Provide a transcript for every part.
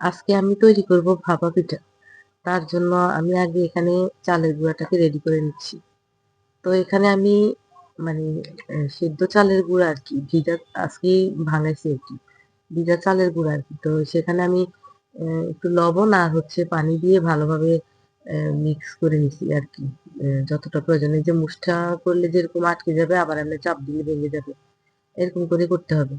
আজকে আমি তৈরি করব ভাপা পিঠা। তার জন্য আমি আগে এখানে চালের গুঁড়াটাকে রেডি করে নিচ্ছি। তো এখানে আমি মানে সেদ্ধ চালের গুঁড়া আরকি ভিজা আজকেই ভাঙাইছি আরকি। ভিজা চালের গুঁড়া আরকি। তো সেখানে আমি একটু লবণ আর হচ্ছে পানি দিয়ে ভালোভাবে মিক্স করে নিছি আরকি। যতটা প্রয়োজন। এই যে মুঠটা করলে যেরকম আটকে যাবে আবার এমনি চাপ দিলে ভেঙে যাবে। এরকম করে করতে হবে।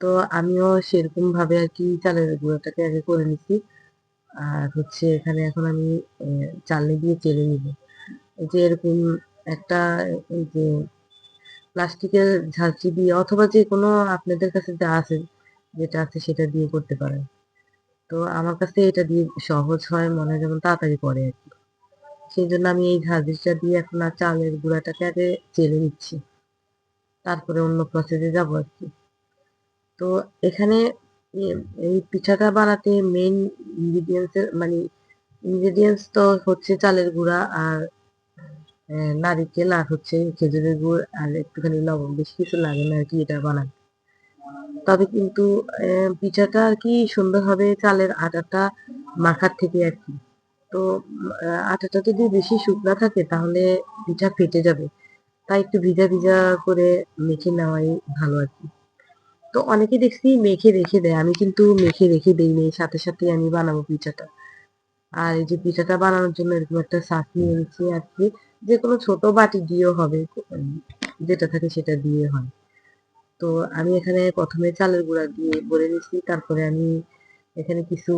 তো আমিও সেরকম ভাবে আরকি চালের গুঁড়াটাকে আগে করে নিছি। আর হচ্ছে এখানে এখন আমি চালনি দিয়ে চেলে নিব। এই যে এরকম একটা এই যে প্লাস্টিকের ঝাঁঝরি দিয়ে অথবা যেকোনো আপনাদের কাছে যা আছে যেটা আছে সেটা দিয়ে করতে পারেন। তো আমার কাছে এটা দিয়ে সহজ হয় মনে হয় যেমন তাড়াতাড়ি করে আরকি। সেজন্য আমি এই ঝাঁঝরিটা দিয়ে এখন চালের গুঁড়াটাকে আগে চেলে নিচ্ছি। তারপরে অন্য প্রসেস এ যাবো আরকি। তো এখানে এ এই পিঠাটা বানাতে মেইন ইনগ্রেডিয়েন্টস তো হচ্ছে চালের গুঁড়া আর নারিকেল আর হচ্ছে খেজুরের গুড় আর একটুখানি লবণ। বেশি কিছু লাগে না আরকি এটা বানাতে। তবে কিন্তু পিঠাটা আরকি সুন্দর হবে চালের আটাটা মাখার থেকে আরকি। তো আটাটা যদি বেশি শুকনা থাকে তাহলে পিঠা ফেটে যাবে। তাই একটু ভিজা করে মেখে নেওয়াই ভালো আরকি। তো অনেকে দেখছি মেখে রেখে দেয়। আমি কিন্তু মেখে রেখে দেইনি। সাথে আমি বানাবো পিঠাটা। আর এই যে পিঠাটা বানানোর জন্য এরকম একটা ছাঁকনি এনেছি আরকি। যেকোনো ছোট বাটি দিয়েও হবে। যেটা থাকে সেটা দিয়ে হয়। তো আমি এখানে ১ম এ চালের গুঁড়া দিয়ে ভরে নিছি। তারপরে আমি এখানে কিছু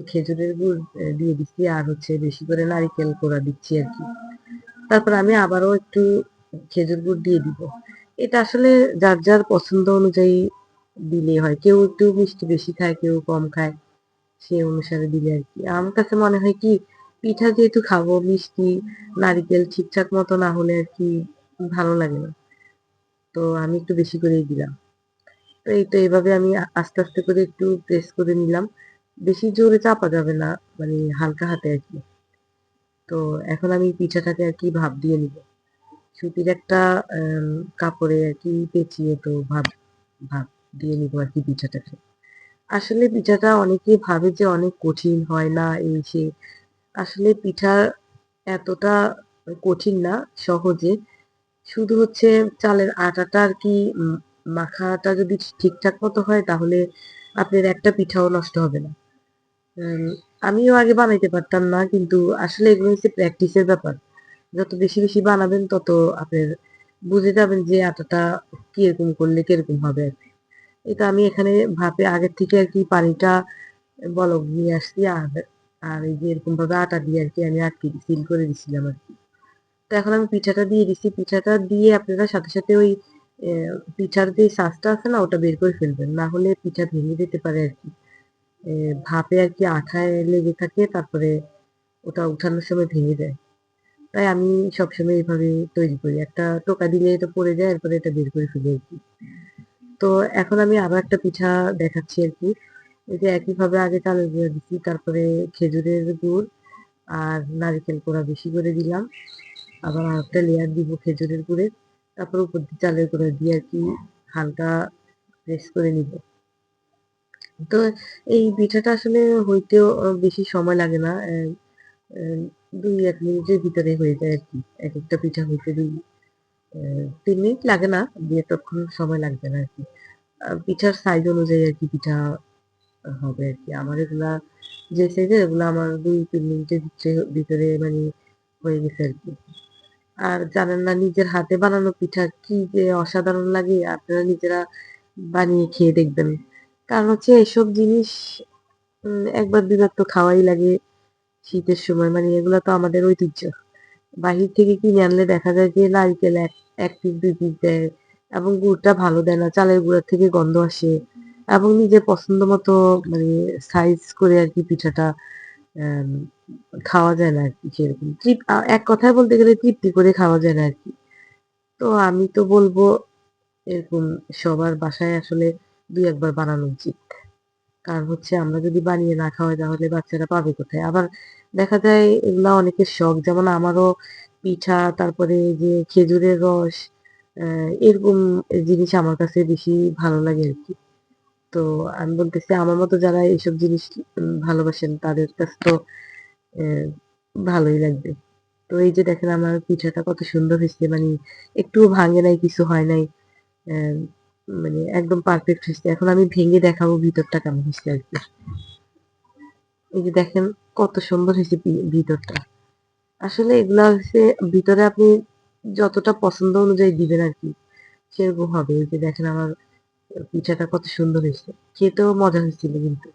খেজুরের গুড় দিয়ে দিচ্ছি। আর হচ্ছে বেশি করে নারিকেল কোড়া দিচ্ছি আরকি। তারপরে আমি আবারও একটু খেজুর গুড় দিয়ে দিব। এটা আসলে যার পছন্দ অনুযায়ী দিলেই হয়। কেউ একটু মিষ্টি বেশি খায়, কেউ কম খায়। সেই অনুসারে দিলে আরকি। আমার কাছে মনে হয় কি পিঠা যেহেতু খাবো মিষ্টি, নারিকেল ঠিকঠাক মতো না হলে আরকি ভালো লাগে না। তো আমি একটু বেশি করেই দিলাম। তো এই তো এভাবে আমি আস্তে করে একটু প্রেস করে নিলাম। বেশি জোরে চাপা যাবে না, মানে হালকা হাতে আরকি। তো এখন আমি পিঠাটাকে আরকি ভাপ দিয়ে নিব। সুতির একটা আম কাপড়ে আরকি পেঁচিয়ে তো ভাপ দিয়ে নিব আরকি পিঠাটাকে। আসলে পিঠাটা অনেকেই ভাবে যে অনেক কঠিন হয় না এই সেই। আসলে পিঠা এতটা কঠিন না, সহজে। শুধু হচ্ছে চালের আটাটা আরকি মাখাটা যদি ঠিকঠাক মতো হয় তাহলে আপনার একটা পিঠাও নষ্ট হবে না। উম আমিও আগে বানাইতে পারতাম না। কিন্তু আসলে এগুলো হচ্ছে প্র্যাকটিসের ব্যাপার। যত বেশি বানাবেন তত আপনার বুঝে যাবেন যে আটাটা কিরকম করলে কিরকম হবে আরকি। এটা আমি এখানে ভাপে আগের থেকে আরকি পানিটা বলক নিয়ে আসছি। আর এই যে এরকম ভাবে আটা দিয়ে আরকি আমি সিল করে দিছিলাম আরকি। তো এখন আমি পিঠাটা দিয়ে দিছি। পিঠাটা দিয়ে আপনারা সাথে ওই পিঠার যে ছাঁচটা আছে না ওটা বের করে ফেলবেন। না হলে পিঠা ভেঙে যেতে পারে আরকি। ভাপে আরকি আঠায় লেগে থাকে তারপরে ওটা উঠানোর সময় ভেঙে যায়। তাই আমি সবসময় এভাবে তৈরি করি। একটা টোকা দিলে এটা পড়ে যায় এরপরে এটা বের করে ফেলি আরকি। তো এখন আমি আরো একটা পিঠা দেখাচ্ছি আরকি। এই যে একইভাবে আগে চালের গুঁড়া দিছি, তারপরে খেজুরের গুড় আর নারিকেল কোড়া বেশি করে দিলাম। আবার আরেকটা লেয়ার দিব খেজুরের গুড়ের। তারপর উপর দিয়ে চালের গুঁড়া দিয়ে আরকি হালকা প্রেস করে নিব। তো এই পিঠাটা আসলে হইতেও বেশি সময় লাগে না। অ্যা ২-১ মিনিটের ভিতরে হয়ে যায় আরকি। একেকটা পিঠা হইতে ৩ মিনিট লাগে না। এতক্ষণ সময় লাগবে না আরকি। পিঠার সাইজ অনুযায়ী আরকি পিঠা হবে আরকি। আমার এগুলা যে সাইজের এগুলা আমার ২-৩ মিনিটের ভিতরে মানে হয়ে গেছে আরকি। আর জানেন না নিজের হাতে বানানো পিঠা কি যে অসাধারণ লাগে আপনারা নিজেরা বানিয়ে খেয়ে দেখবেন। কারণ হচ্ছে এসব জিনিস ১ বার ২ বার তো খাওয়াই লাগে শীতের সময়। মানে এগুলা তো আমাদের ঐতিহ্য। বাহির থেকে কিনে আনলে দেখা যায় যে নারিকেল ১ পিস ২ পিস দেয় এবং গুড়টা ভালো দেয় না। চালের গুঁড়ার থেকে গন্ধ আসে এবং নিজের পছন্দ মতো মানে সাইজ করে আরকি পিঠাটা অ্যাম খাওয়া যায় না আরকি সেরকম। এক কথায় বলতে গেলে তৃপ্তি করে খাওয়া যায় না আরকি। তো আমি তো বলব এরকম সবার বাসায় আসলে ২-১ বার বানানো উচিত। কারণ হচ্ছে আমরা যদি বানিয়ে না খাওয়াই তাহলে বাচ্চারা পাবে কোথায়? আবার দেখা যায় এগুলা অনেকের শখ। যেমন আমারও পিঠা, তারপরে এই যে খেজুরের রস, এরকম জিনিস আমার কাছে বেশি ভালো লাগে আরকি। তো আমি বলতেছি আমার মতো যারা এইসব জিনিস ভালোবাসেন তাদের কাছে তো আহ, ভালোই লাগবে। তো এই যে দেখেন আমার পিঠাটা কত সুন্দর হয়েছে, মানে একটুও ভাঙে নাই, কিছু হয় নাই। আহ, মানে একদম পারফেক্ট হয়েছে। এখন আমি ভেঙে দেখাবো ভিতরটা কেমন হয়েছে আর কি। এই যে দেখেন কত সুন্দর হয়েছে ভিতরটা। আসলে এগুলা হচ্ছে ভিতরে আপনি যতটা পছন্দ অনুযায়ী দিবেন আর কি, সেরকম হবে। এই যে দেখেন আমার পিঠাটা কত সুন্দর হয়েছে, খেতেও মজা হয়েছিল কিন্তু।